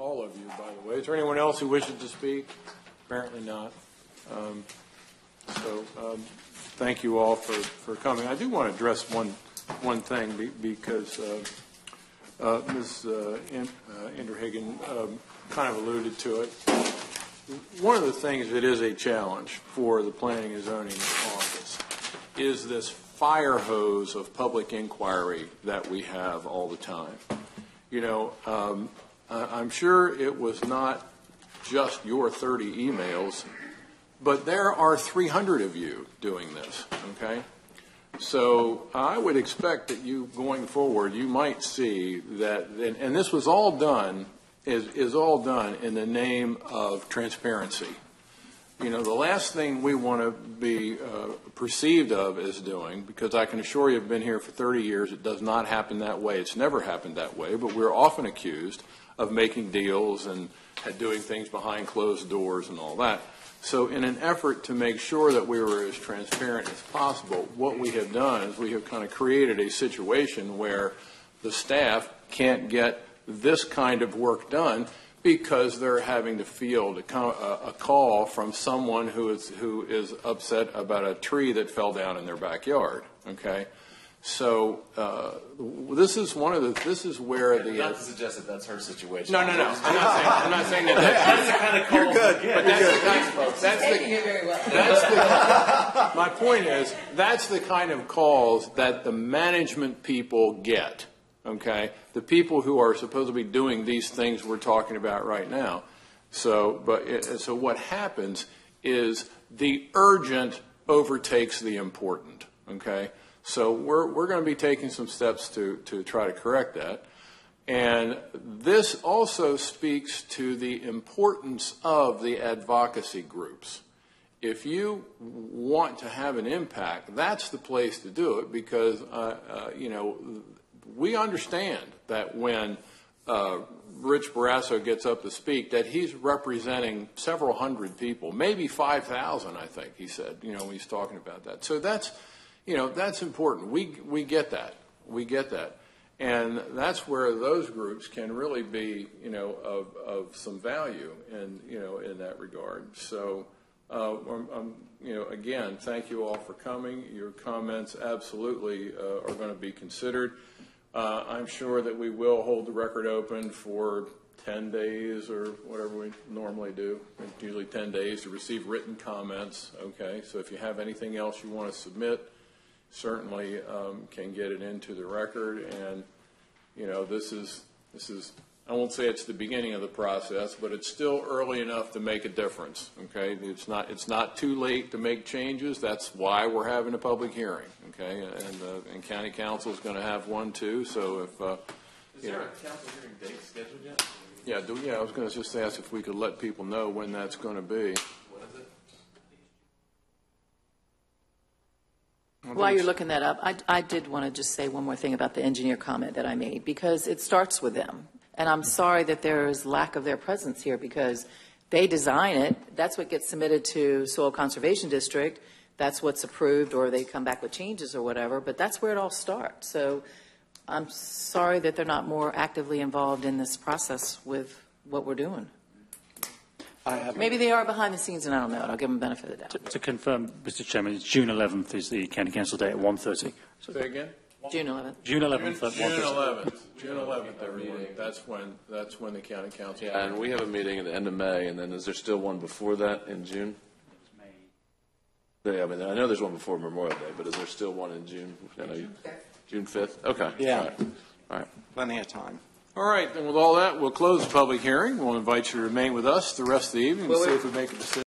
all of you, by the way. Is there anyone else who wishes to speak? Apparently not. Thank you all for coming. I do want to address one thing because Ms. Inderhagen kind of alluded to it. One of the things that is a challenge for the Planning and Zoning Office is this fire hose of public inquiry that we have all the time. You know, I'm sure it was not just your 30 emails, but there are 300 of you doing this, okay? So I would expect that you, going forward, you might see that, and this was all done, is all done in the name of transparency. You know, the last thing we want to be perceived of as doing, because I can assure you I've been here for 30 years, it does not happen that way. It's never happened that way, but we're often accused of making deals and doing things behind closed doors and all that. So in an effort to make sure that we were as transparent as possible, what we have done is we have kind of created a situation where the staff can't get this kind of work done because they're having to field a call from someone who is upset about a tree that fell down in their backyard. Okay, so this is where the not to suggest that that's her situation. No. I'm not saying that. That's the kind of call. You're good. But that's my point is that's the kind of calls that the management people get. Okay, the people who are supposed to be doing these things we're talking about right now. So what happens is the urgent overtakes the important. Okay, so we're going to be taking some steps to try to correct that, and this also speaks to the importance of the advocacy groups. If you want to have an impact, that's the place to do it because you know. We understand that when Rich Barrasso gets up to speak, that he's representing several hundred people, maybe 5,000, I think he said, you know, when he's talking about that. So that's, you know, that's important. We get that. We get that. And that's where those groups can really be, you know, of some value in, you know, in that regard. So, you know, again, thank you all for coming. Your comments absolutely are going to be considered. I'm sure that we will hold the record open for 10 days or whatever we normally do. It's usually 10 days to receive written comments. Okay, so if you have anything else you want to submit, certainly can get it into the record. And you know, this is I won't say it's the beginning of the process, but it's still early enough to make a difference. Okay, it's not too late to make changes. That's why we're having a public hearing. Okay, and county council is going to have one too. So if is there a council hearing date scheduled yet? Yeah, I was going to just ask if we could let people know when that's going to be. What is it? While you're looking that up, I did want to just say one more thing about the engineer comment that I made, because it starts with them. And I'm sorry that there is lack of their presence here, because they design it. That's what gets submitted to Soil Conservation District. That's what's approved, or they come back with changes or whatever. But that's where it all starts. So I'm sorry that they're not more actively involved in this process with what we're doing. Maybe they are behind the scenes, and I don't know. I'll give them the benefit of the doubt. To confirm, Mr. Chairman, it's June 11th is the County Council date at 1:30. Say again? June 11th. June 11th at 1:30. June 11th. June 11th, everyone. That's when the county council. Yeah, and we have a meeting at the end of May, and then is there still one before that in June? Yeah, I mean, I know there's one before Memorial Day, but is there still one in June? June 5th? Okay. Yeah. All right. Plenty of time. All right, then with all that, we'll close the public hearing. We'll invite you to remain with us the rest of the evening and see if we make a decision.